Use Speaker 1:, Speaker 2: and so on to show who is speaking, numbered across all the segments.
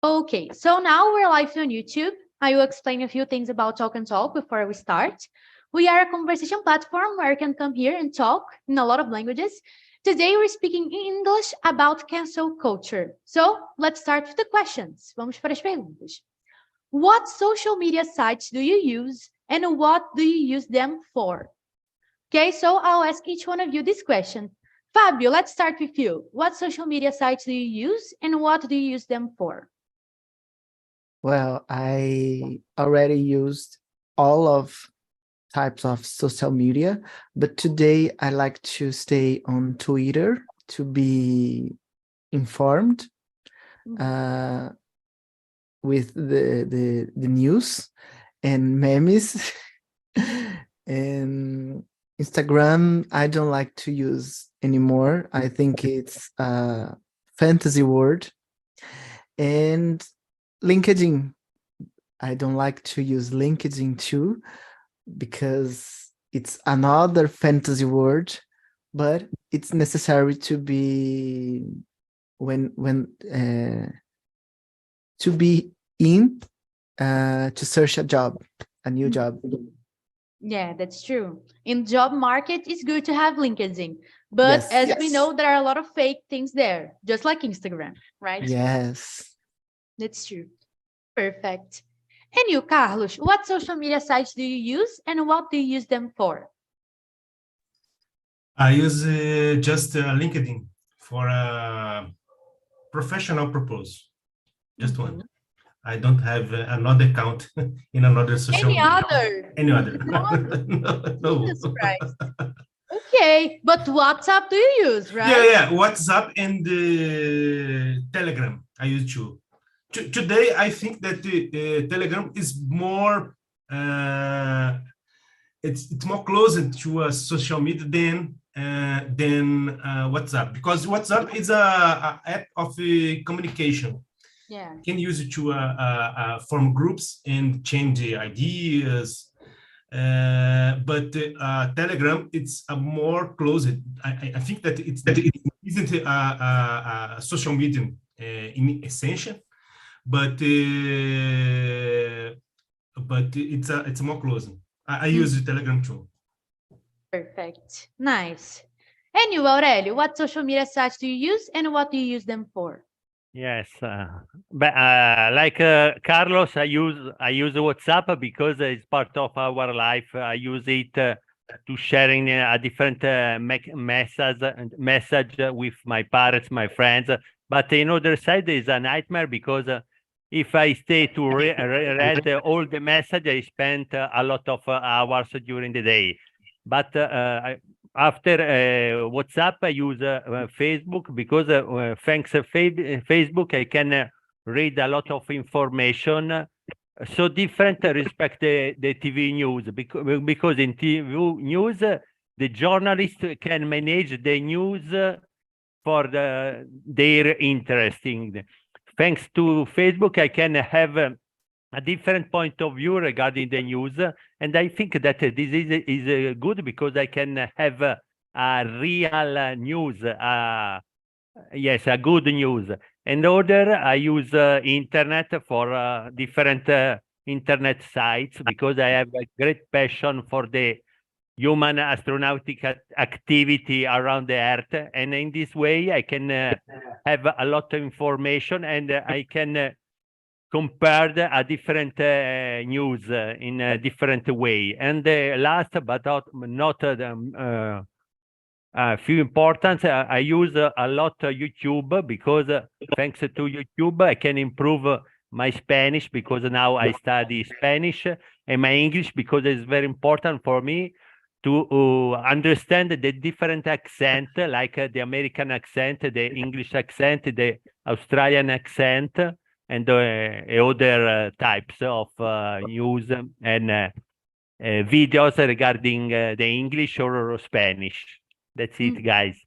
Speaker 1: Okay, so now we're live on YouTube. I will explain a few things about Talk and Talk before we start. We are a conversation platform where you can come here and talk in a lot of languages. Today we're speaking in English about cancel culture. So let's start with the questions. Vamos para as perguntas. What social media sites do you use and what do you use them for? Okay, so I'll ask each one of you this question. Fabio, let's start with you. What social media sites do you use and what do you use them for?
Speaker 2: Well, I already used all of types of social media, but today I like to stay on Twitter to be informed with the news and memes. And Instagram, I don't like to use anymore. I think it's a fantasy word. And LinkedIn, I don't like to use LinkedIn too, because it's another fantasy word, but it's necessary to be to be in to search a job, a new job.
Speaker 1: Yeah, that's true. In job market, it's good to have LinkedIn. But
Speaker 2: Yes.
Speaker 1: as we know, there are a lot of fake things there, just like Instagram, right?
Speaker 2: Yes.
Speaker 1: That's true. Perfect. And you, Carlos, what social media sites do you use and what do you use them for?
Speaker 3: I use just LinkedIn for a professional purpose, just one. I don't have another account in another social media. Any other? No.
Speaker 1: Jesus Christ. Okay, but WhatsApp do you use, right?
Speaker 3: Yeah. WhatsApp and Telegram. I use too. Today, I think that Telegram is more. It's more closer to a social media than WhatsApp, because WhatsApp is a app of communication.
Speaker 1: Yeah.
Speaker 3: You can use it to form groups and change the ideas. But Telegram, it's a more closed. I think that it isn't a social media in essential, but it's more close. I use Telegram too.
Speaker 1: Perfect. Nice. And you, Aurelio, what social media sites do you use and what do you use them for?
Speaker 4: Yes, but like Carlos, I use WhatsApp because it's part of our life. I use it to sharing a different message with my parents, my friends. But in other side, is a nightmare because if I stay to read all the message, I spend a lot of hours during the day. But after WhatsApp, I use Facebook because thanks to Facebook, I can read a lot of information. So different respect the TV news, because in TV news, the journalist can manage the news for their interesting. Thanks to Facebook, I can have a different point of view regarding the news, and I think that this is good because I can have a real news, yes, a good news. And other, I use internet for different internet sites because I have a great passion for the human astronautic activity around the Earth, and in this way I can have a lot of information, and I can compare a different news in a different way. And last but not few important, I use a lot YouTube because thanks to YouTube I can improve my Spanish, because now I study Spanish, and my English, because it's very important for me to understand the different accent, like the American accent, the English accent, the Australian accent, and other types of news and videos regarding the English or Spanish. That's it, guys.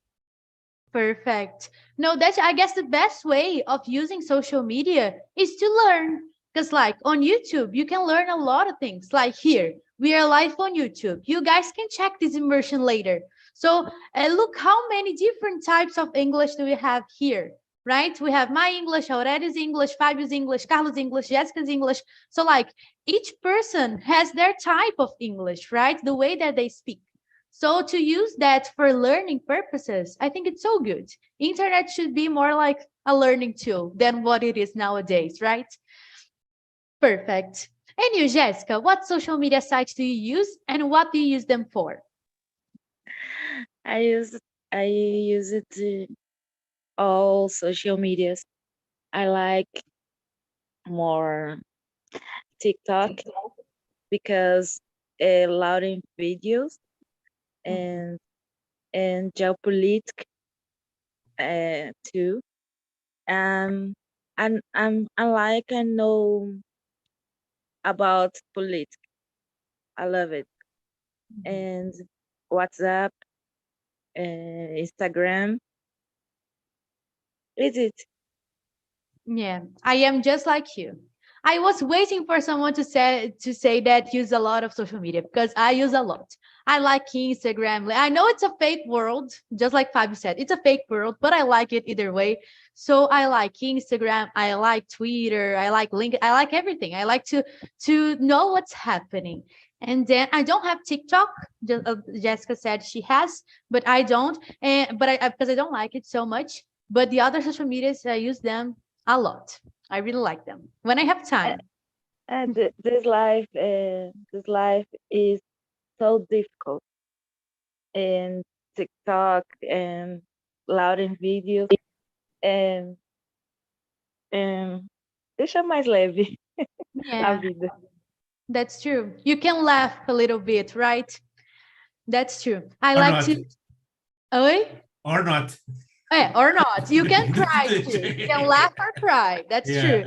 Speaker 1: Perfect. No, that's, I guess, the best way of using social media is to learn. Because like on YouTube, you can learn a lot of things. Like here, we are live on YouTube. You guys can check this immersion later. So look how many different types of English do we have here. right? We have my English, Aurelio's English, Fabio's English, Carlos' English, Jessica's English. So like each person has their type of English, right? The way that they speak. So to use that for learning purposes, I think it's so good. Internet should be more like a learning tool than what it is nowadays, right? Perfect. And you, Jessica, what social media sites do you use and what do you use them for?
Speaker 5: I use it all social medias. I like more TikTok because loading videos and geopolitics too. And I like I know about politics. I love it. And WhatsApp, Instagram. Is it?
Speaker 1: Yeah, I am just like you. I was waiting for someone to say that use a lot of social media because I use a lot. I like Instagram. I know it's a fake world, just like Fabio said, it's a fake world, but I like it either way. So I like Instagram, I like Twitter, I like LinkedIn, I like everything. I like to know what's happening. And then I don't have TikTok. Jessica said she has, but I don't. And but I because I don't like it so much. But the other social medias, I use them a lot. I really like them when I have time.
Speaker 5: And this life is so difficult. And TikTok and loading videos and deixa mais leve a
Speaker 1: Yeah,
Speaker 5: vida.
Speaker 1: that's true. You can laugh a little bit, right? That's true. I
Speaker 3: Or
Speaker 1: like
Speaker 3: not.
Speaker 1: to. Oi?
Speaker 3: Or not.
Speaker 1: Yeah, or not. You can cry too. You can laugh or cry. That's true.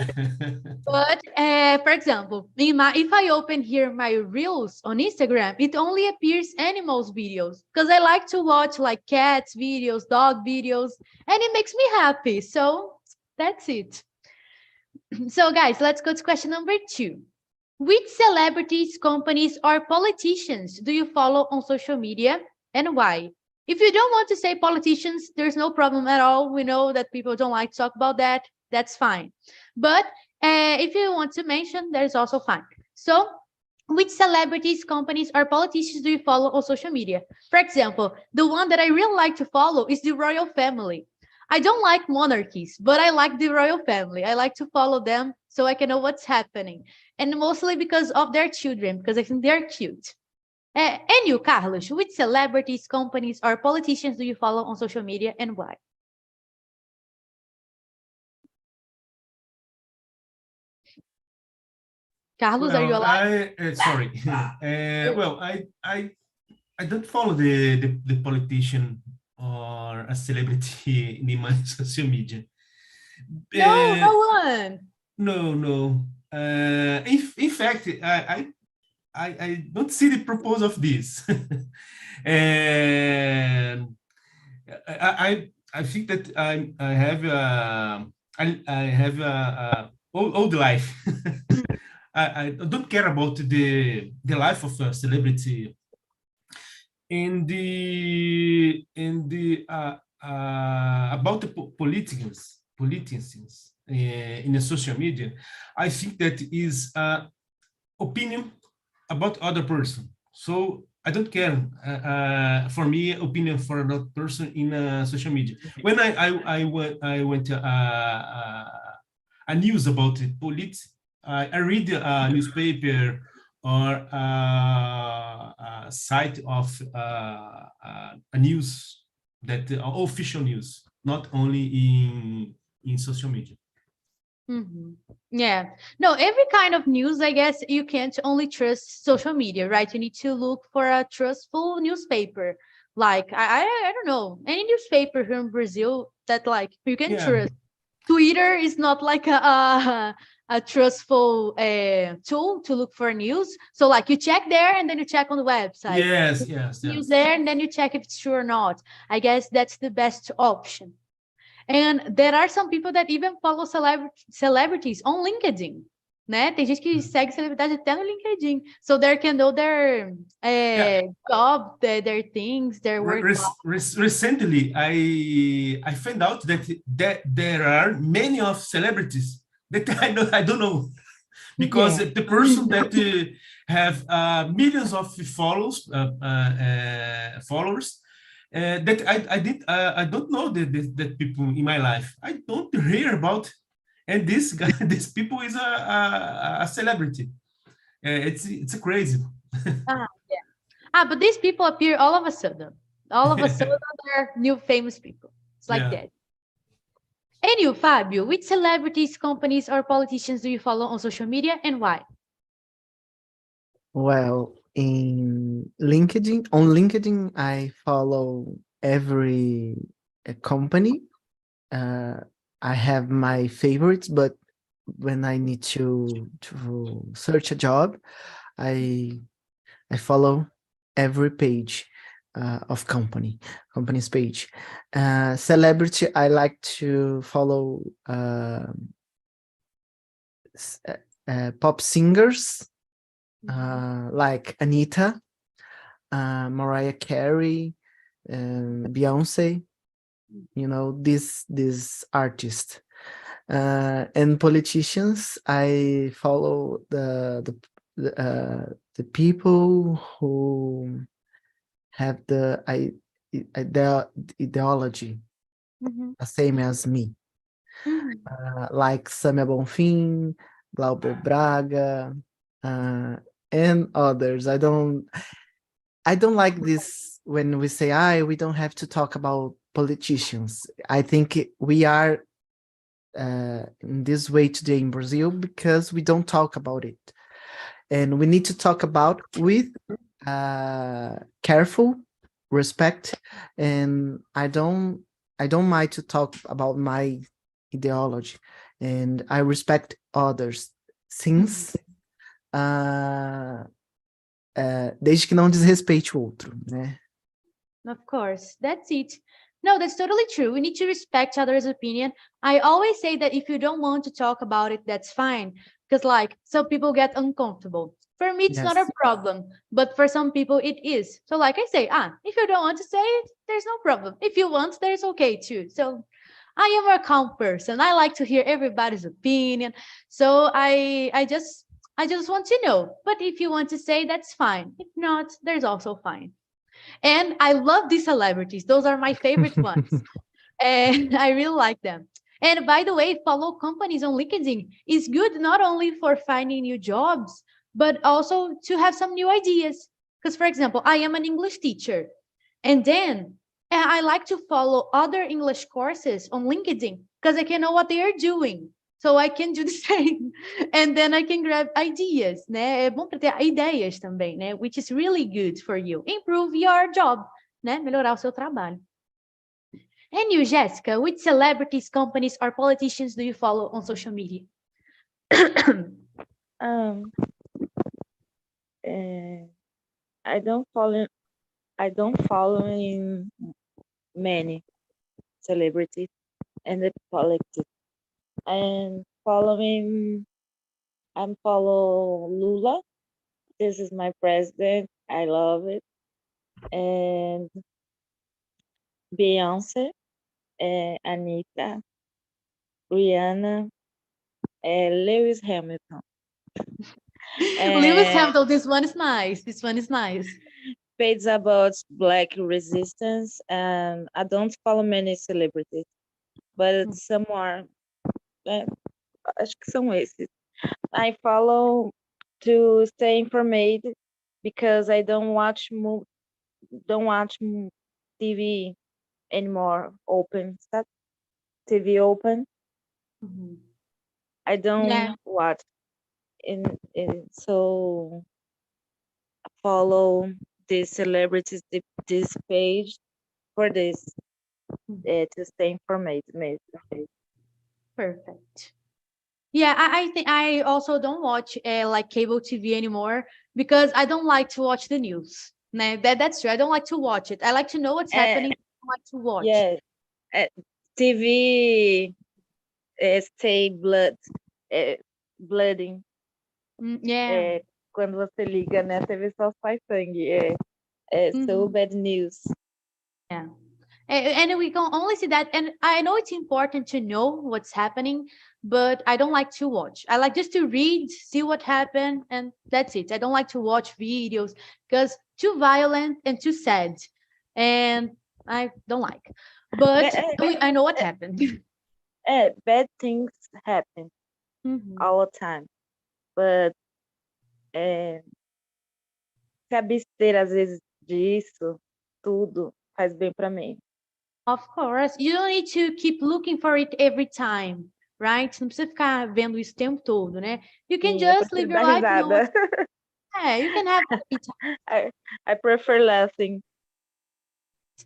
Speaker 1: But for example, if I open here my reels on Instagram, it only appears animals videos because I like to watch like cats videos, dog videos, and it makes me happy. So that's it. So guys, let's go to question number 2. Which celebrities, companies, or politicians do you follow on social media and why? If you don't want to say politicians, there's no problem at all. We know that people don't like to talk about that. That's fine. But if you want to mention, that is also fine. So which celebrities, companies, or politicians do you follow on social media? For example, the one that I really like to follow is the royal family. I don't like monarchies, but I like the royal family. I like to follow them so I can know what's happening. And mostly because of their children, because I think they're cute. And you, Carlos, which celebrities, companies, or politicians do you follow on social media and why? Carlos, are you
Speaker 3: Well,
Speaker 1: alive?
Speaker 3: sorry. Well, I don't follow the politician or a celebrity in my social media.
Speaker 1: No, no one.
Speaker 3: No. In fact, I don't see the purpose of this. And I think that I have a old life. I don't care about the life of a celebrity in the about the politicians in the social media. I think that is opinion about other person. So I don't care. For me, opinion for another person in social media. When I went a news about politics, I read a newspaper or a site of a news that official news, not only in social media.
Speaker 1: Yeah. No, every kind of news, I guess you can't only trust social media, right? You need to look for a trustful newspaper. Like, I don't know, any newspaper here in Brazil that like you can trust. Twitter is not like a trustful tool to look for news. So like you check there and then you check on the website.
Speaker 3: Yes.
Speaker 1: News there and then you check if it's true or not. I guess that's the best option. And there are some people that even follow celebrities on LinkedIn. né? Tem gente que segue celebridade até no LinkedIn, so they can know their job, their things, their work.
Speaker 3: Recently, I found out that there are many of celebrities that I don't know, because the person that have millions of followers that I don't know that people in my life. I don't hear about, and this guy, this people is a celebrity. It's crazy.
Speaker 1: But these people appear all of a sudden. All of a sudden, they're new famous people. It's like that. And you, Fabio, which celebrities, companies, or politicians do you follow on social media, and why?
Speaker 2: Well, on LinkedIn, I follow every company. I have my favorites, but when I need to search a job, I follow every page of company's page. Celebrity, I like to follow pop singers like Anita, Mariah Carey, Beyonce. You know, this artist. And politicians, I follow the people who have the ideology the same as me, like Samia Bonfim, Glauber Braga, and others. I don't like this when we say, we don't have to talk about politicians. I think we are in this way today in Brazil because we don't talk about it, and we need to talk about with careful respect. And I don't mind to talk about my ideology, and I respect others since desde que não desrespeite o outro, né?
Speaker 1: Of course, that's it. No, that's totally true. We need to respect others' opinion. I always say that if you don't want to talk about it, that's fine. Because like some people get uncomfortable. For me, it's not a problem, but for some people it is. So like I say, if you don't want to say it, there's no problem. If you want, there's okay too. So I am a calm person. I like to hear everybody's opinion. So I just want to know. But if you want to say, that's fine. If not, there's also fine. And I love these celebrities. Those are my favorite ones. And I really like them. And by the way, follow companies on LinkedIn is good not only for finding new jobs, but also to have some new ideas. Because, for example, I am an English teacher. And then I like to follow other English courses on LinkedIn because I can know what they are doing. So I can do the same. And then I can grab ideas, né? É bom para ter ideias também, né? Which is really good for you. Improve your job, né? Melhorar o seu trabalho. And you, Jessica, which celebrities, companies, or politicians do you follow on social media?
Speaker 5: I don't follow in many celebrities and the politics. And I follow Lula. This is my president. I love it. And Beyonce, Anita, Rihanna, Lewis Hamilton.
Speaker 1: Lewis Hamilton, this one is nice. This one is nice.
Speaker 5: Pages about Black resistance. And I don't follow many celebrities, but some are. Acho que são esses. I follow to stay informed because I don't watch TV anymore. Open, stop TV open. I don't watch so I follow the celebrities this page for this to stay informed.
Speaker 1: Perfect. Yeah, I think I also don't watch like cable TV anymore because I don't like to watch the news. Né? That's true. I don't like to watch it. I like to know what's happening. I don't like to watch.
Speaker 5: Yeah, TV stay blooding.
Speaker 1: Yeah.
Speaker 5: Quando você liga, né, a TV só sai sangue. So bad news.
Speaker 1: Yeah. And we can only see that. And I know it's important to know what's happening, but I don't like to watch. I like just to read, see what happened, and that's it. I don't like to watch videos because too violent and too sad. And I don't like. But I know what happened.
Speaker 5: Bad things happen all the time. But se abster, às vezes, disso, tudo, faz bem para mim.
Speaker 1: Of course. You don't need to keep looking for it every time, right? Você não precisa ficar vendo isso o tempo todo, né? You can just live your life. Yeah, you can have
Speaker 5: I prefer laughing.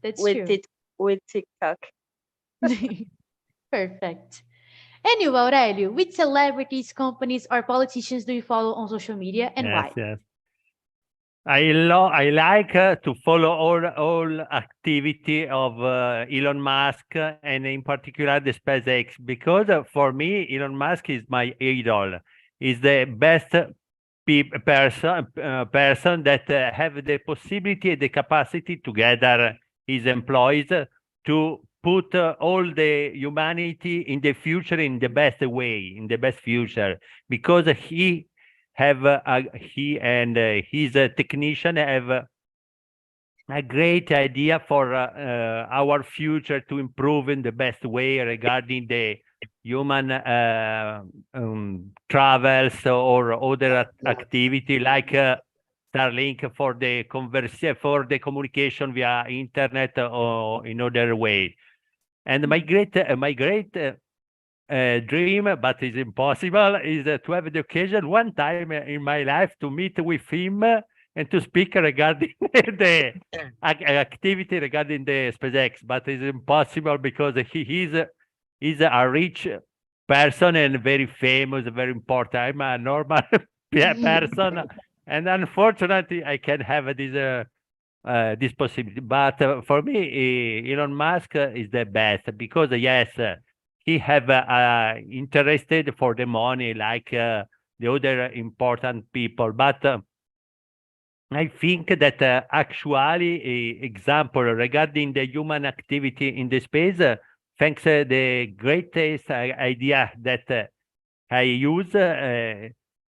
Speaker 1: That's
Speaker 5: with
Speaker 1: true.
Speaker 5: With TikTok.
Speaker 1: Perfect. Anyway, Aurelio, which celebrities, companies, or politicians do you follow on social media and why?
Speaker 4: Yes. I like to follow all activity of Elon Musk and in particular the SpaceX because for me Elon Musk is my idol. He's the best person that have the possibility and the capacity to gather his employees to put all the humanity in the future in the best way, in the best future, because he and his technician have a great idea for our future to improve in the best way regarding the human travels or other activity like Starlink for the communication via internet or in other way. And my great dream, but it's impossible, is to have the occasion one time in my life to meet with him and to speak regarding the activity regarding the SpaceX. But it's impossible because he's a rich person and very famous, very important. I'm a normal person, and unfortunately, I can't have this possibility. But for me, Elon Musk is the best because yes. He have interested for the money like the other important people, but I think that actually, example regarding the human activity in the space, thanks the greatest idea that I use,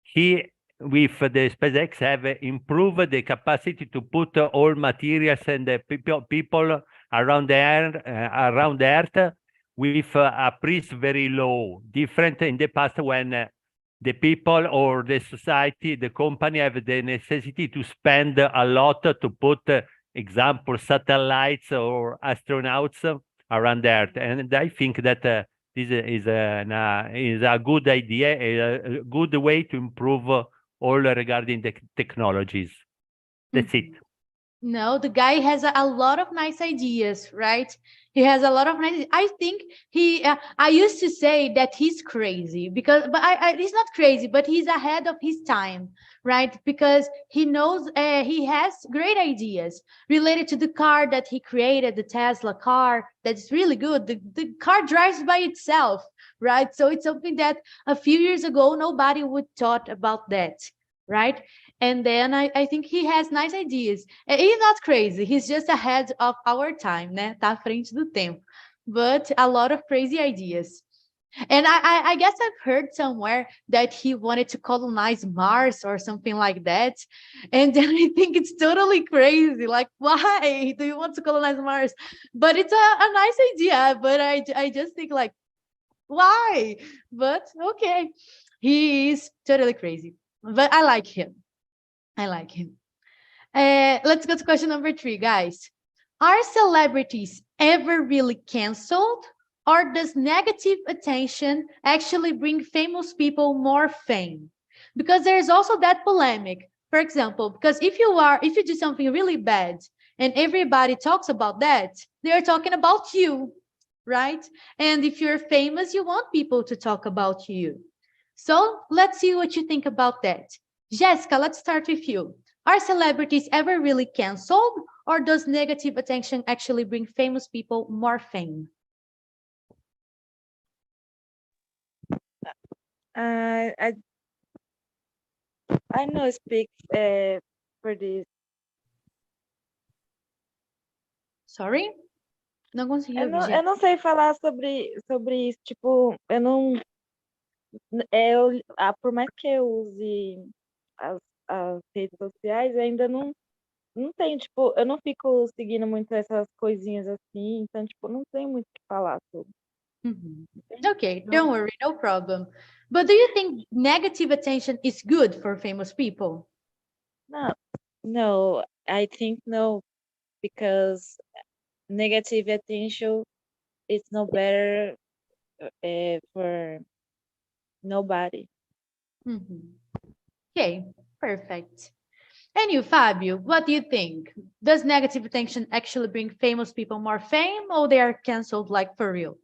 Speaker 4: he with the SpaceX have improved the capacity to put all materials and the people around the Earth with a price very low, different in the past when the people or the society, the company have the necessity to spend a lot to put, example, satellites or astronauts around the Earth. And I think that this is a good idea, a good way to improve all regarding the technologies. That's it.
Speaker 1: No, the guy has a lot of nice ideas, right? He has a lot of nice. I think he. I used to say that he's crazy but he's not crazy, but he's ahead of his time, right? Because he knows he has great ideas related to the car that he created, the Tesla car. That's really good. The car drives by itself, right? So it's something that a few years ago nobody would thought about that, right? And then I think he has nice ideas. He's not crazy. He's just ahead of our time, né? Tá à frente do tempo. But a lot of crazy ideas. And I guess I've heard somewhere that he wanted to colonize Mars or something like that. And then I think it's totally crazy. Like, why do you want to colonize Mars? But it's a nice idea. But I just think like, why? But okay. He is totally crazy. But I like him. I like him. Let's go to question number 3, guys. Are celebrities ever really canceled, or does negative attention actually bring famous people more fame? Because there's also that polemic. For example, because if you do something really bad and everybody talks about that, they're talking about you, right? And if you're famous, you want people to talk about you. So let's see what you think about that. Jessica, let's start with you. Are celebrities ever really canceled, or does negative attention actually bring famous people more fame?
Speaker 5: I I know speak for this.
Speaker 1: Sorry? Não consegui ouvir,
Speaker 5: Eu
Speaker 1: gente.
Speaker 5: não sei falar sobre isso, tipo, eu não. Por mais que eu use as redes sociais, eu ainda não tenho, tipo, eu não fico seguindo muito essas coisinhas assim, então, tipo, não tenho muito o que falar sobre.
Speaker 1: Mhm. Okay, don't worry, no problem. But do you think negative attention is good for famous people?
Speaker 5: No, I think no, because negative attention is no better for nobody.
Speaker 1: Mhm. Okay, perfect. And you, Fabio, what do you think? Does negative attention actually bring famous people more fame, or they are canceled like for real?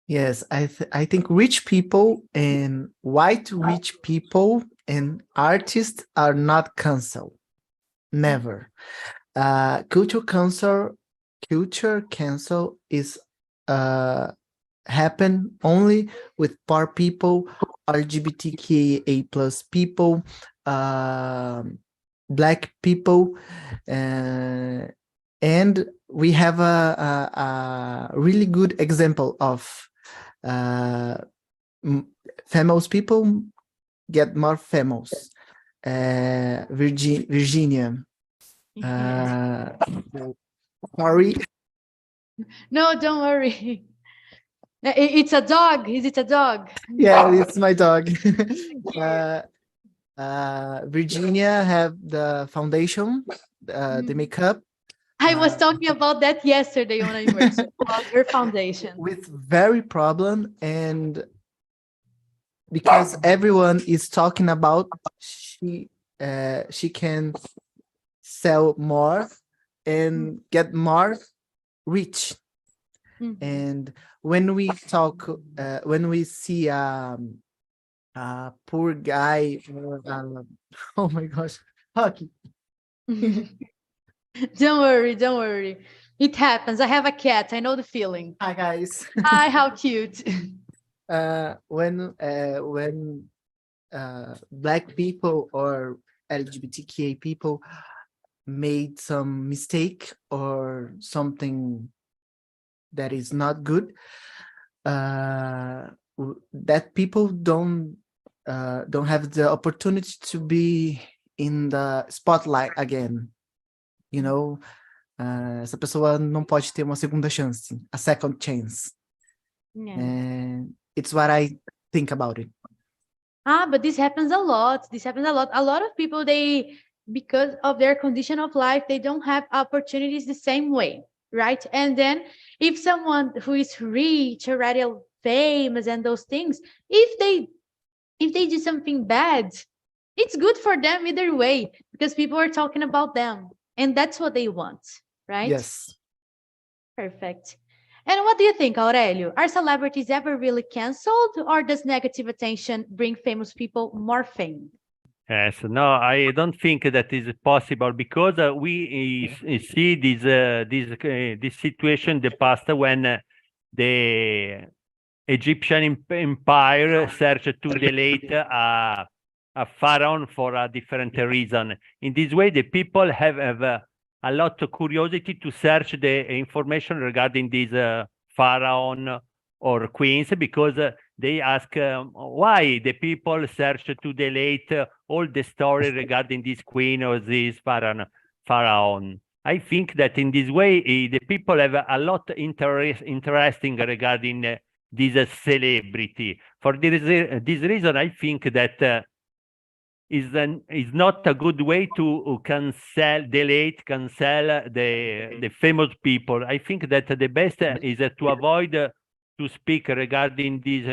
Speaker 2: Yes, I think rich people and white rich people and artists are not canceled. Never. Culture cancel is happen only with poor people, LGBTQIA plus people, Black people, and we have a really good example of famous people get more famous. Virginia. Sorry.
Speaker 1: No, don't worry. It's a dog. Is it a dog?
Speaker 2: Yeah, it's my dog. Virginia have the foundation, the makeup.
Speaker 1: I was talking about that yesterday on Imersão, about her foundation.
Speaker 2: With very problem, and because everyone is talking about, she can sell more and get more rich.
Speaker 1: Mhm.
Speaker 2: And when we talk, when we see a poor guy, oh my gosh, hockey.
Speaker 1: Don't worry, don't worry. It happens. I have a cat. I know the feeling.
Speaker 2: Hi guys.
Speaker 1: Hi, how cute.
Speaker 2: When Black people or LGBTQA people made some mistake or something that is not good, that people don't have the opportunity to be in the spotlight again. You know, essa pessoa não pode ter uma segunda chance, a second chance.
Speaker 1: Yeah.
Speaker 2: And it's what I think about it.
Speaker 1: But this happens a lot. This happens a lot. A lot of people, they, because of their condition of life, they don't have opportunities the same way, right? And then if someone who is rich, already famous and those things, if they do something bad, it's good for them either way, because people are talking about them and that's what they want, right?
Speaker 2: Yes.
Speaker 1: Perfect. And what do you think, Aurelio? Are celebrities ever really canceled, or does negative attention bring famous people more fame?
Speaker 4: Yes, no, I don't think that is possible, because we see this situation in the past when the Egyptian Empire searched to delete a pharaoh for a different reason. In this way, the people have a lot of curiosity to search the information regarding this pharaoh or queens, because they ask why the people search to delete all the story regarding this queen or this pharaoh. I think that in this way, the people have a lot interesting regarding this celebrity. For this reason, I think that is not a good way to cancel the famous people. I think that the best is to avoid to speak regarding this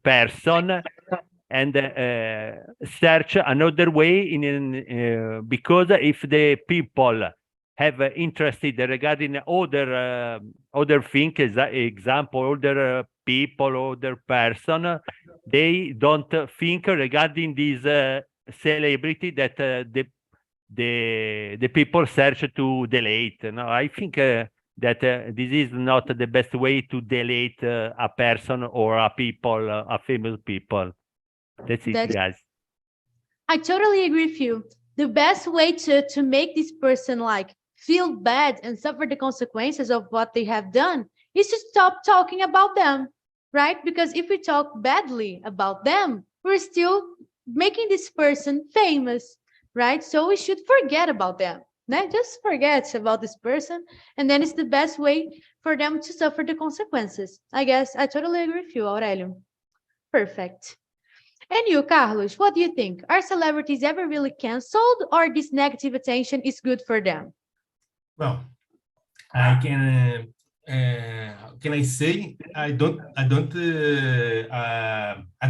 Speaker 4: person, and search another way because if the people have interested regarding other things, example, other people, other person, they don't think regarding this celebrity that the people search to delete. No, I think that this is not the best way to delete a person or a people, a famous people. That's it, guys.
Speaker 1: I totally agree with you. The best way to make this person like feel bad and suffer the consequences of what they have done is to stop talking about them, right? Because if we talk badly about them, we're still making this person famous, right? So we should forget about them. Né? Just forget about this person, and then it's the best way for them to suffer the consequences. I guess I totally agree with you, Aurelio. Perfect. And you, Carlos, what do you think? Are celebrities ever really canceled, or this negative attention is good for them?
Speaker 3: Well, I can I say I don't a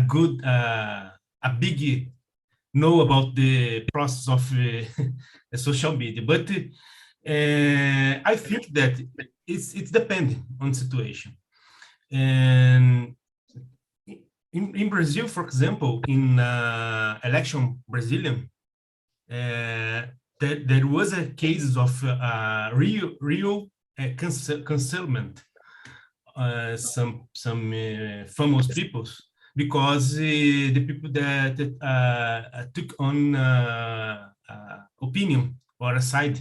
Speaker 3: good a big know about the process of the social media, but I think that it's depending on situation. And in Brazil, for example, in election Brazilian, there was a cases of real cancelment, some famous people, because the people that took on opinion or a side.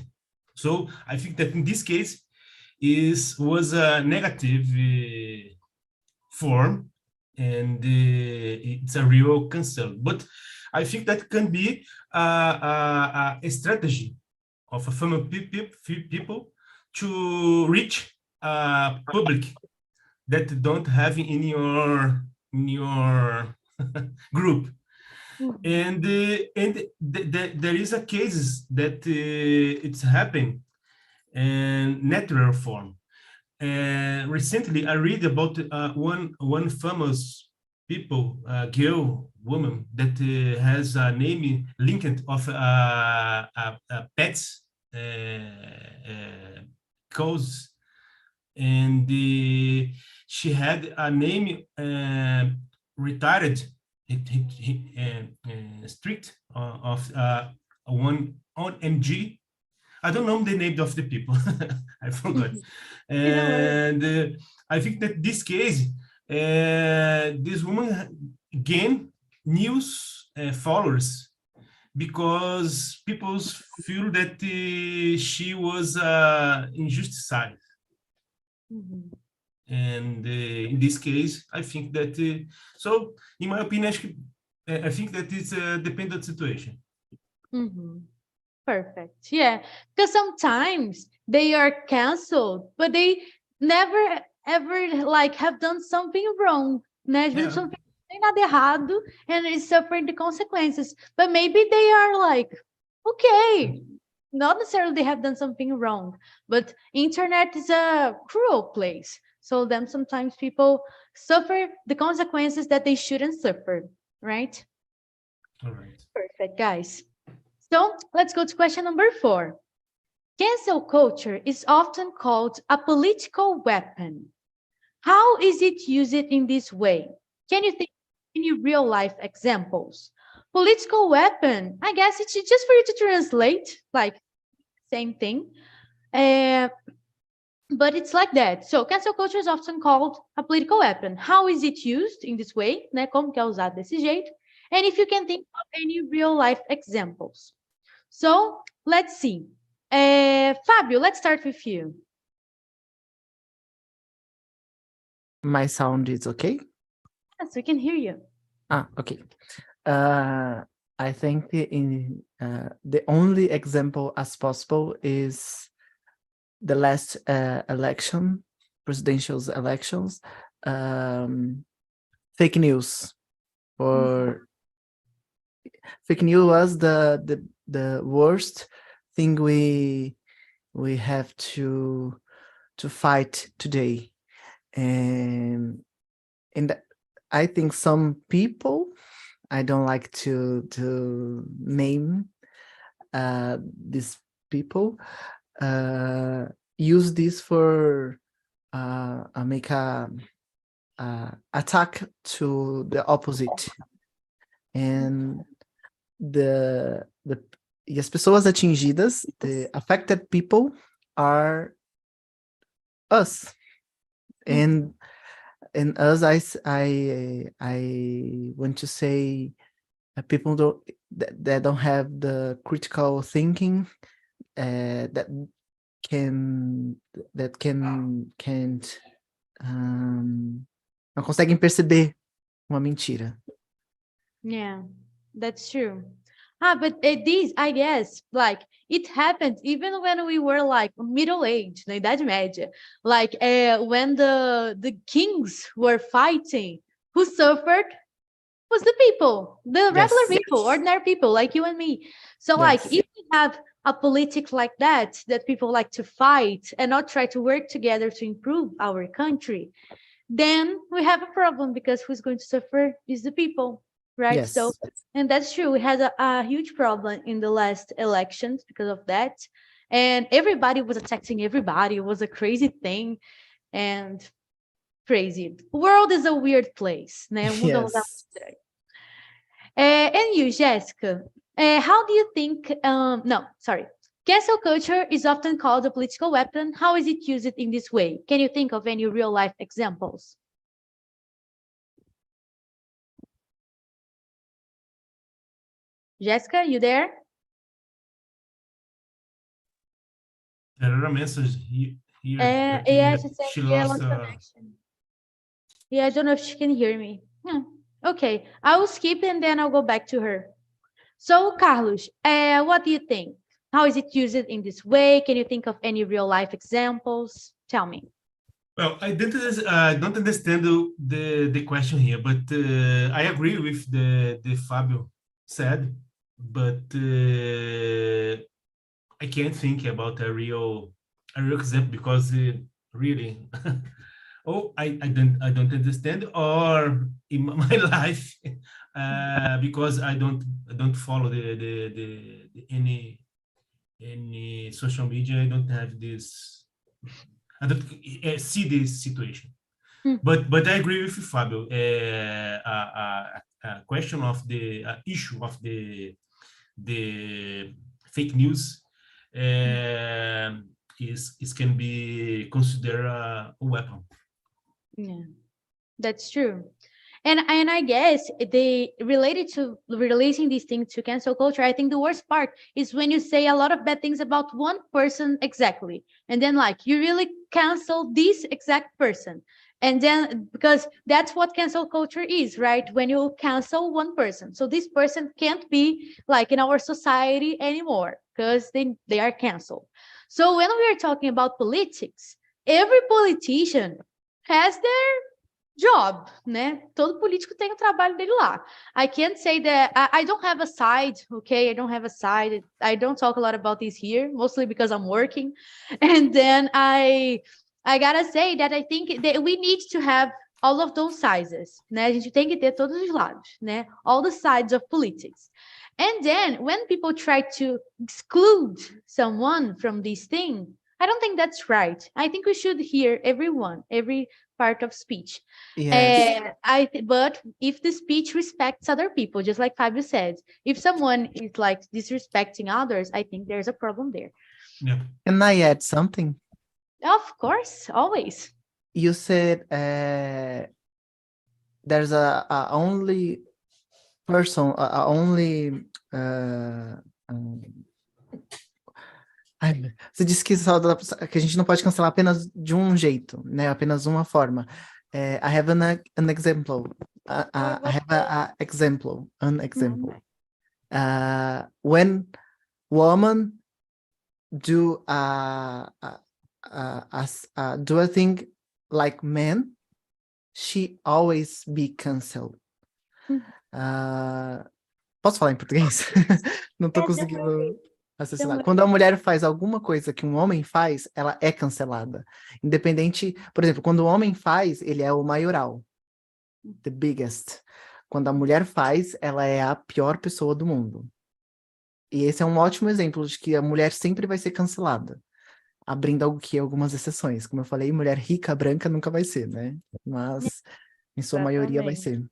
Speaker 3: So I think that in this case was a negative form, and it's a real concern. But I think that can be a strategy of a famous people to reach public that don't have in your group. And there is a cases that it's happened in natural form. Recently, I read about one famous people, woman that has a name linked of pets cause, and she had a name retired strict of one on MG. I don't know the name of the people. I forgot. And I think that this case, this woman gained news followers because people feel that she was injustified. And in this case, I think that, so in my opinion, I think that it's a dependent situation.
Speaker 1: Perfect. Yeah, because sometimes they are canceled, but they never ever like have done something wrong. Né? Às vezes something tem nada errado and is suffering the consequences. But maybe they are like, okay, not necessarily they have done something wrong, but internet is a cruel place. So then sometimes people suffer the consequences that they shouldn't suffer, right?
Speaker 3: All right.
Speaker 1: Perfect, guys. So let's go to question number 4. Cancel culture is often called a political weapon. How is it used in this way? Can you think of any real life examples? Political weapon, I guess it's just for you to translate, like same thing. But it's like that. So cancel culture is often called a political weapon. How is it used in this way? Né? Como que é usado desse jeito? And if you can think of any real life examples. So let's see. Fabio, let's start with you.
Speaker 2: My sound is okay?
Speaker 1: Yes, we can hear you.
Speaker 2: Okay. I think the only example as possible is the last presidential elections, fake news. Or fake news was the worst thing we have to fight today, and I think some people, I don't like to name these people, use this for make a attack to the opposite, and e as pessoas atingidas, the affected people, are us, and us, I want to say people that don't have the critical thinking that can't não conseguem perceber uma mentira.
Speaker 1: Yeah, that's true. But these, I guess, like it happened even when we were like middle age, na Idade Média, like when the kings were fighting, who suffered was the people, the regular
Speaker 2: Yes.
Speaker 1: people, ordinary people like you and me. So like
Speaker 2: Yes.
Speaker 1: if we have a politics like that people like to fight and not try to work together to improve our country, then we have a problem because who's going to suffer is the people, right?
Speaker 2: Yes.
Speaker 1: So, and that's true. We had a huge problem in the last elections because of that. And everybody was attacking everybody. It was a crazy thing. And crazy. The world is a weird place, né? O mundo é um lugar
Speaker 2: Yes.
Speaker 1: estranho. And you, Jessica, how do you think, no, sorry. Cancel culture is often called a political weapon. How is it used in this way? Can you think of any real life examples? Jessica, you there?
Speaker 3: There are messages here that
Speaker 1: Yeah, she said
Speaker 3: she
Speaker 1: yeah,
Speaker 3: lost.
Speaker 1: lost connection. Yeah, I don't know if she can hear me. Okay, I will skip and then I'll go back to her. So, Carlos, what do you think? How is it used in this way? Can you think of any real life examples? Tell me.
Speaker 3: Well, I don't understand the question here, but I agree with the Fabio said, but I can't think about a real example because really, I don't understand, or in my life because I don't follow the any social media. I don't have this. I don't see this situation. But I agree with Fabio. A question of the issue of the fake news is can be considered a weapon.
Speaker 1: Yeah, that's true. And I guess they related to releasing these things to cancel culture. I think the worst part is when you say a lot of bad things about one person exactly, and then like you really cancel this exact person, and then because that's what cancel culture is, right? When you cancel one person, so this person can't be like in our society anymore because they are canceled. So when we are talking about politics, every politician has their job, né? Todo político tem o trabalho dele lá. I can't say that I don't have a side, okay? I don't have a side. I don't talk a lot about this here, mostly because I'm working. And then I gotta say that I think that we need to have all of those sizes, né? A gente tem que ter todos os lados, né? All the sides of politics. And then when people try to exclude someone from this thing, I don't think that's right. I think we should hear everyone, every part of speech.
Speaker 2: Yes.
Speaker 1: But if the speech respects other people, just like Fabio said, if someone is like disrespecting others, I think there's a problem there.
Speaker 3: Yeah.
Speaker 2: Can I add something?
Speaker 1: Of course, always.
Speaker 2: You said there's a only person, a only você disse que a gente não pode cancelar apenas de um jeito, né? Apenas uma forma. I have an example. I have an example. When women do do a thing like men, she always be canceled. Posso falar em português? Não tô conseguindo raciocinar. Quando a mulher faz alguma coisa que um homem faz, ela é cancelada. Independente, por exemplo, quando o homem faz, ele é o maioral. The biggest. Quando a mulher faz, ela é a pior pessoa do mundo. E esse é um ótimo exemplo de que a mulher sempre vai ser cancelada. Abrindo algumas exceções. Como eu falei, mulher rica, branca nunca vai ser, né? Mas, em sua maioria, vai ser.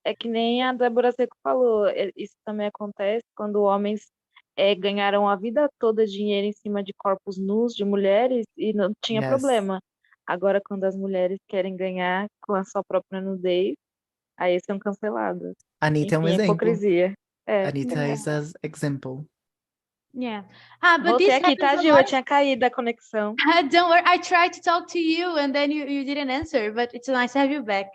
Speaker 5: É que nem a Débora Seco falou, isso também acontece quando homens ganharam a vida toda dinheiro em cima de corpos nus de mulheres e não tinha problema. Agora, quando as mulheres querem ganhar com a sua própria nudez, aí são cancelados.
Speaker 2: Anitta é um
Speaker 5: Enfim,
Speaker 2: exemplo.
Speaker 5: hipocrisia. É.
Speaker 2: Anitta is an example.
Speaker 1: Yeah. But
Speaker 5: Voltei
Speaker 1: this
Speaker 5: aqui, tá,
Speaker 1: happens a
Speaker 5: Gil? Eu
Speaker 1: lot.
Speaker 5: tinha caído a conexão.
Speaker 1: Don't worry, I tried to talk to you and then you didn't answer, but it's nice to have you back.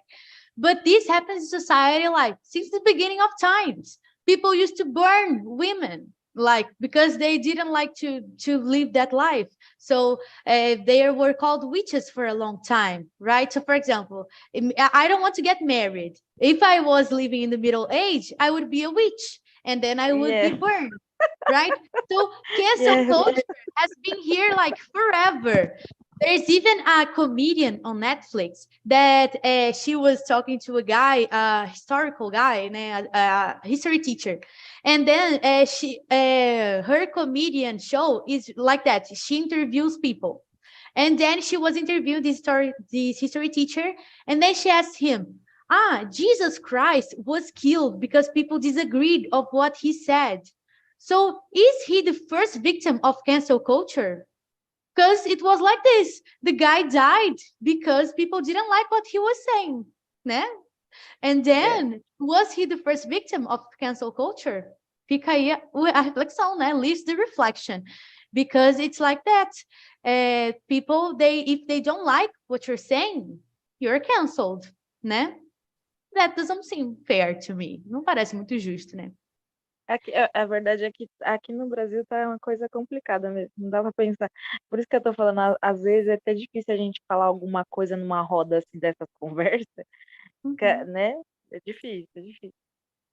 Speaker 1: But this happens in society like since the beginning of times. People used to burn women like because they didn't like to live that life. So they were called witches for a long time, right? So for example, I don't want to get married. If I was living in the Middle Age, I would be a witch and then I would be
Speaker 5: Yeah.
Speaker 1: burned, right? So cancel
Speaker 5: Yes.
Speaker 1: culture has been here like forever. There's even a comedian on Netflix that she was talking to a guy, a historical guy, a history teacher, and then her comedian show is like that. She interviews people, and then she was interviewing this history teacher, and then she asked him, Jesus Christ was killed because people disagreed of what he said. So is he the first victim of cancel culture? Because it was like this. The guy died because people didn't like what he was saying. Né? And then, was he the first victim of cancel culture? Fica aí a reflexão, né? Leaves the reflection. Because it's like that. People, if they don't like what you're saying, you're canceled, né? That doesn't seem fair to me. Não parece muito justo, né?
Speaker 5: Aqui, a verdade é que aqui no Brasil tá uma coisa complicada mesmo, não dá pra pensar. Por isso que eu tô falando, às vezes é até difícil a gente falar alguma coisa numa roda assim dessas conversas, né? É difícil, é difícil.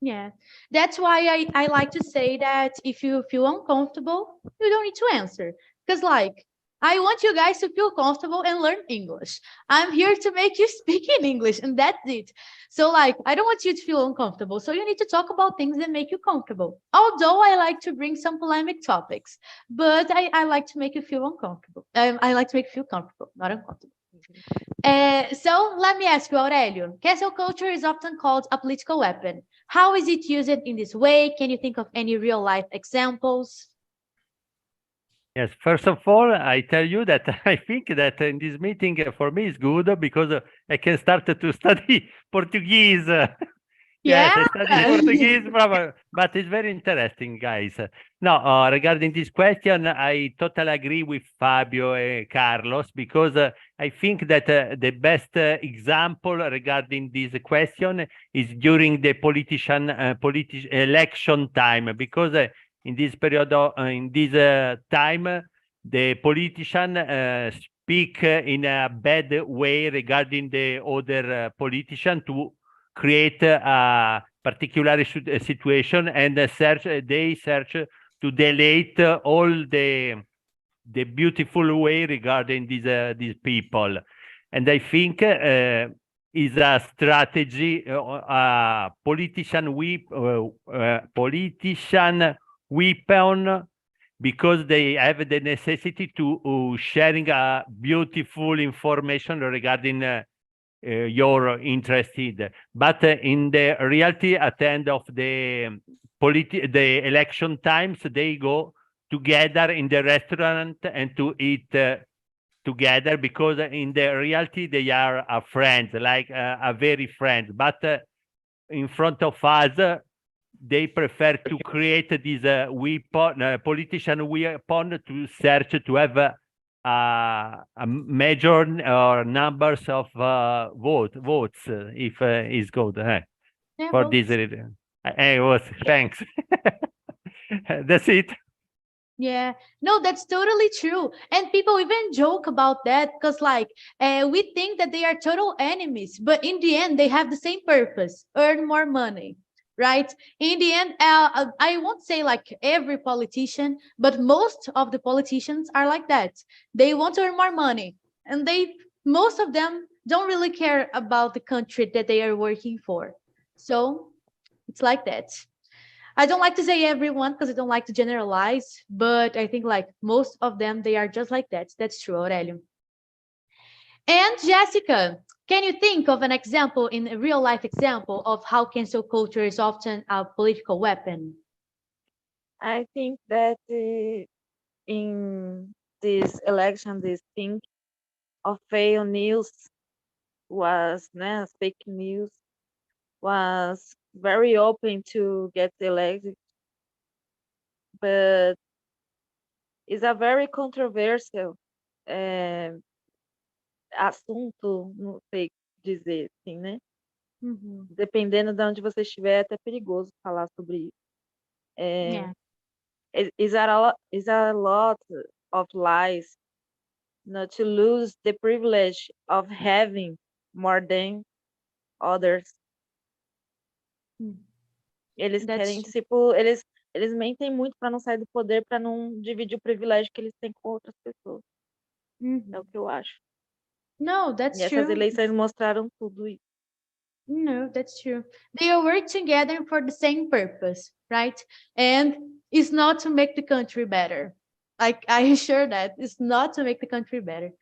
Speaker 1: Yeah, that's why I like to say that if you feel uncomfortable, you don't need to answer. Because, like, I want you guys to feel comfortable and learn English. I'm here to make you speak in English, and that's it. So, like, I don't want you to feel uncomfortable. So, you need to talk about things that make you comfortable. Although I like to bring some polemic topics, but I like to make you feel uncomfortable. I like to make you feel comfortable, not uncomfortable. So let me ask you, Aurelio. Cancel culture is often called a political weapon. How is it used in this way? Can you think of any real life examples?
Speaker 4: Yes, first of all, I tell you that I think that in this meeting for me is good because I can start to study Portuguese. Yes, I study Portuguese, but it's very interesting, guys. Now, regarding this question, I totally agree with Fabio and Carlos because I think that the best example regarding this question is during the election time because in this period, in this time, the politician speak in a bad way regarding the other politician to create a particular situation and they search to delete all the beautiful way regarding these people. And I think is a strategy, politician weapon because they have the necessity to sharing a beautiful information regarding you're interested. But in the reality, at the end of the election times, they go together in the restaurant and to eat together because in the reality they are friends, like a very friends. But in front of us, they prefer to create this weapon, politician weapon to search to have a major numbers of votes if is good for this reason. Thanks. That's it.
Speaker 1: Yeah, no, that's totally true. And people even joke about that because, like, we think that they are total enemies, but in the end, they have the same purpose: earn more money, right? In the end, I won't say like every politician, but most of the politicians are like that. They want to earn more money, and most of them don't really care about the country that they are working for. So it's like that. I don't like to say everyone because I don't like to generalize, but I think like most of them, they are just like that. That's true, Aurelio. And Jessica, can you think of an example in a real life example of how cancel culture is often a political weapon?
Speaker 5: I think that in this election, this thing of fake news was, fake news was very open to get elected, but it's a very controversial assunto, não sei dizer assim, né?
Speaker 1: Mhm.
Speaker 5: Dependendo de onde você estiver, é até perigoso falar sobre isso.
Speaker 1: Yeah.
Speaker 5: Is a lot of lies not to lose the privilege of having more than others. Eles
Speaker 1: That's
Speaker 5: querem,
Speaker 1: true.
Speaker 5: tipo, eles mentem muito para não sair do poder, para não dividir o privilégio que eles têm com outras pessoas. É o
Speaker 1: Mhm.
Speaker 5: que eu acho.
Speaker 1: No, that's
Speaker 5: E essas
Speaker 1: true.
Speaker 5: eleições mostraram tudo isso.
Speaker 1: No, that's true. They all work together for the same purpose, right? And it's not to make the country better. I assure that it's not to make the country better.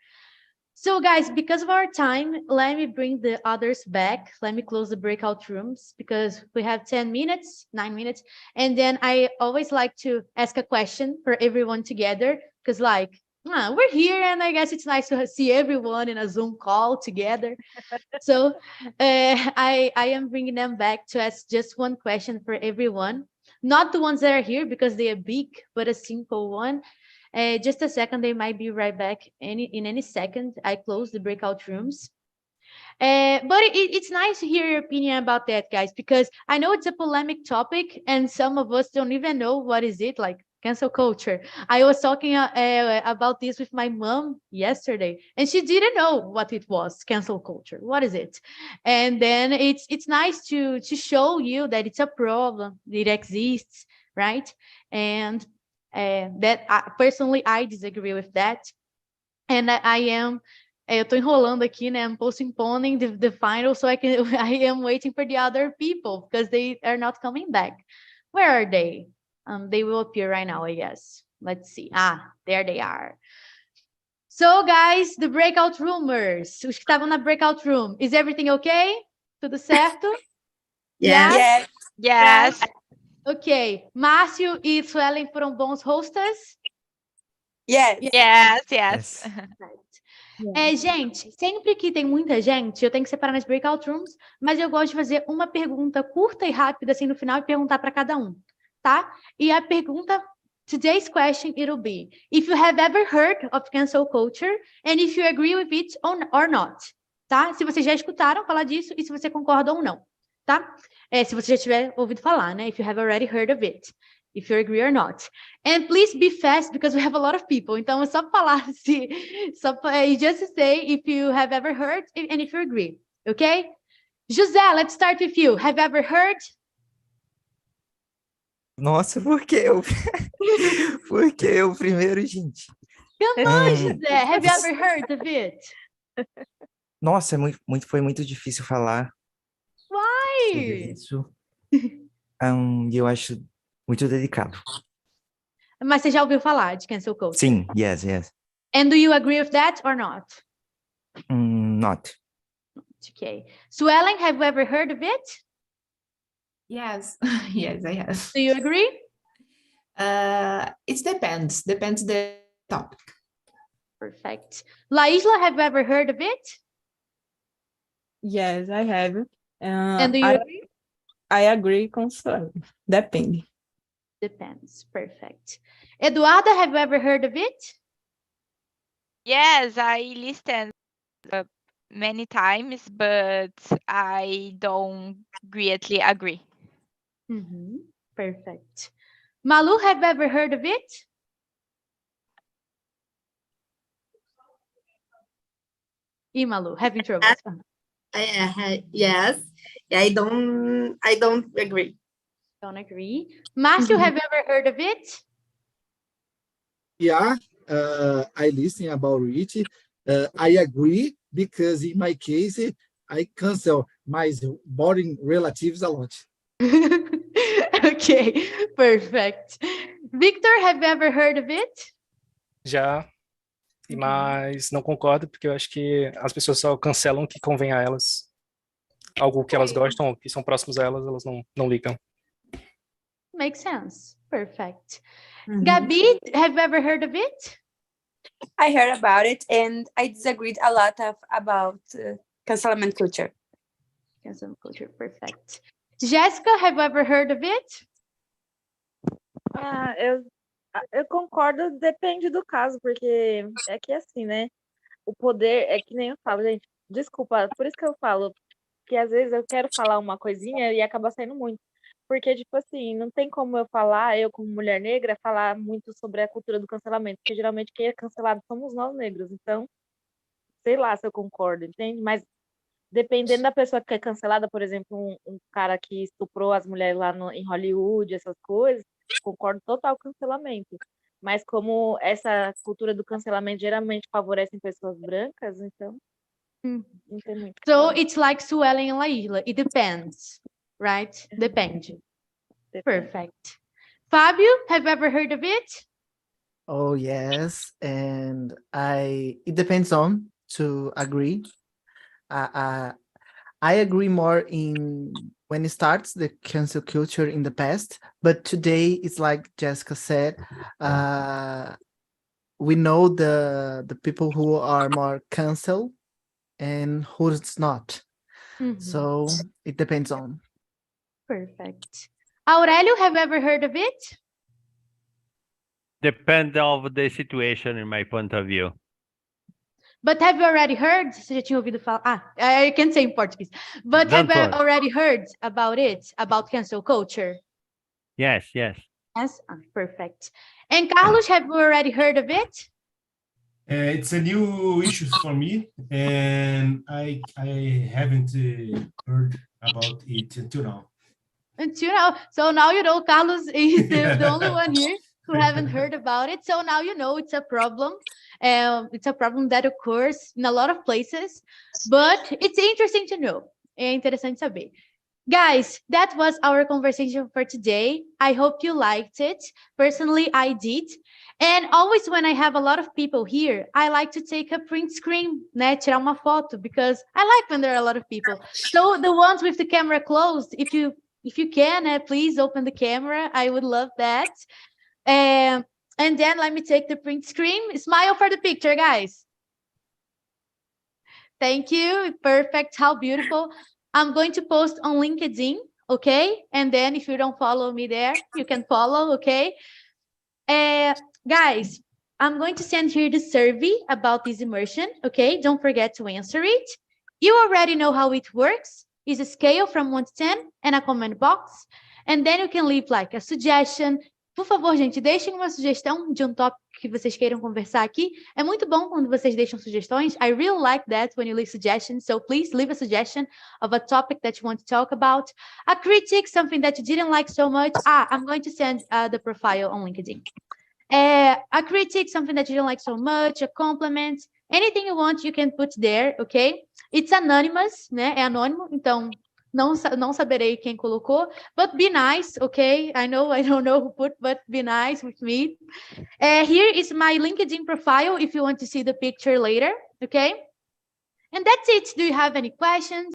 Speaker 1: So, guys, because of our time, let me bring the others back. Let me close the breakout rooms because we have 10 minutes, 9 minutes. And then I always like to ask a question for everyone together because, like, we're here and I guess it's nice to see everyone in a Zoom call together. So I am bringing them back to ask just one question for everyone. Not the ones that are here because they are big, but a simple one. Just a second, they might be right back in any second. I close the breakout rooms. But it's nice to hear your opinion about that, guys, because I know it's a polemic topic and some of us don't even know what is it, like cancel culture. I was talking about this with my mom yesterday and she didn't know what it was, cancel culture. What is it? And then it's nice to show you that it's a problem, it exists, right? And that personally I disagree with that. And eu tô enrolando aqui, né? I'm postponing the final so I am waiting for the other people because they are not coming back. Where are they? They will appear right now, I guess. Let's see. There they are. So, guys, the breakout roomers. Os que estavam na breakout room. Is everything okay? Tudo certo?
Speaker 6: Yes.
Speaker 7: Yes.
Speaker 1: Ok. Márcio e Suelen foram bons hosters?
Speaker 6: Yes.
Speaker 7: Yes.
Speaker 1: Gente, sempre que tem muita gente, eu tenho que separar nas breakout rooms, mas eu gosto de fazer uma pergunta curta e rápida assim no final e perguntar para cada um, tá? E a pergunta, today's question, it'll be, if you have ever heard of cancel culture and if you agree with it or not, tá? Se vocês já escutaram falar disso e se você concorda ou não, tá? Se você já tiver ouvido falar, né? If you have already heard of it. If you agree or not. And please be fast because we have a lot of people. Então, é só falar just say if you have ever heard and if you agree. Okay? José, let's start with you. Have you ever heard?
Speaker 8: Nossa, por que eu? Por que eu primeiro, gente?
Speaker 1: Come on, José. Have you ever heard of it?
Speaker 8: Nossa, foi muito difícil falar sobre
Speaker 1: Why?
Speaker 8: isso. E eu acho muito delicado.
Speaker 1: Mas você já ouviu falar de cancel culture?
Speaker 8: Sim, yes.
Speaker 1: And do you agree with that or not?
Speaker 8: Not.
Speaker 1: Okay. Suelen, have you ever heard of it?
Speaker 9: Yes, yes, I have.
Speaker 1: Do you agree?
Speaker 9: It depends the topic.
Speaker 1: Perfect. La Isla, have you ever heard of it?
Speaker 10: Yes, I have.
Speaker 1: And do you agree?
Speaker 10: I agree com Suelen. Depende.
Speaker 1: Depends. Perfect. Eduarda, have you ever heard of it?
Speaker 7: Yes, I listened many times, but I don't greatly agree.
Speaker 1: Perfect. Malu, have you ever heard of it? Malu, having trouble?
Speaker 6: Yes. I don't agree.
Speaker 1: Don't agree. Márcio, have you ever heard of it?
Speaker 11: Yeah, I listen about it. I agree because in my case, I cancel my boring relatives a lot.
Speaker 1: Okay, perfect. Victor, have you ever heard of it?
Speaker 12: Já, mas não concordo, porque eu acho que as pessoas só cancelam o que convém a elas. Algo que elas gostam, que são próximos a elas, elas não ligam.
Speaker 1: Makes sense. Perfect. Gabi, have you ever heard of it?
Speaker 6: I heard about it and I disagreed a lot about cancelment culture.
Speaker 1: Cancel culture, perfect. Jessica, have you ever heard of it?
Speaker 5: Eu concordo, depende do caso, porque é que assim, né? O poder é que nem eu falo, gente. Desculpa, por isso que eu falo que às vezes eu quero falar uma coisinha e acaba saindo muito. Porque, tipo assim, não tem como eu falar, eu como mulher negra, falar muito sobre a cultura do cancelamento, porque geralmente quem é cancelado somos nós negros. Então, sei lá se eu concordo, entende? Mas dependendo da pessoa que é cancelada, por exemplo, um cara que estuprou as mulheres lá em Hollywood, essas coisas, concordo total com o cancelamento. Mas como essa cultura do cancelamento geralmente favorece pessoas brancas, então não tem muito.
Speaker 1: So it's like Suelen and Laila. It depends, right? Depende. Perfect. Fabio, have you ever heard of it?
Speaker 2: Oh, yes. And it depends on to agree. I agree more in when it starts the cancel culture in the past, but today it's like Jessica said, we know the people who are more cancel and who's not. So it depends on.
Speaker 1: Perfect. Aurelio, have you ever heard of it?
Speaker 4: Depends of the situation in my point of view.
Speaker 1: But have you already heard? Você já tinha ouvido falar? I can't say in Portuguese. But have you already heard about it? About cancel culture?
Speaker 4: Yes, yes.
Speaker 1: Yes, perfect. And Carlos, have you already heard of it?
Speaker 3: It's a new issue for me, and I haven't heard about it until now.
Speaker 1: Until now. So now you know Carlos is the only one here who haven't heard about it. So now you know it's a problem. It's a problem that occurs in a lot of places, but it's interesting to know. É interessante saber. Guys, that was our conversation for today. I hope you liked it. Personally, I did. And always when I have a lot of people here, I like to take a print screen, né? Tirar uma foto, because I like when there are a lot of people. So the ones with the camera closed, if you can, please open the camera. I would love that. And then let me take the print screen. Smile for the picture, guys. Thank you. Perfect. How beautiful. I'm going to post on LinkedIn, okay? And then if you don't follow me there, you can follow, okay? Guys, I'm going to send here the survey about this immersion, okay? Don't forget to answer it. You already know how it works. It's a scale from 1 to 10 and a comment box. And then you can leave like a suggestion. Por favor, gente, deixem uma sugestão de um tópico que vocês queiram conversar aqui. É muito bom quando vocês deixam sugestões. I really like that when you leave suggestions. So please leave a suggestion of a topic that you want to talk about. A critique, something that you didn't like so much. I'm going to send the profile on LinkedIn. A critique, something that you don't like so much. A compliment. Anything you want, you can put there, okay? It's anonymous, né? É anônimo, então não saberei quem colocou. But be nice, okay? I don't know who put, but be nice with me. Here is my LinkedIn profile if you want to see the picture later, okay? And that's it. Do you have any questions?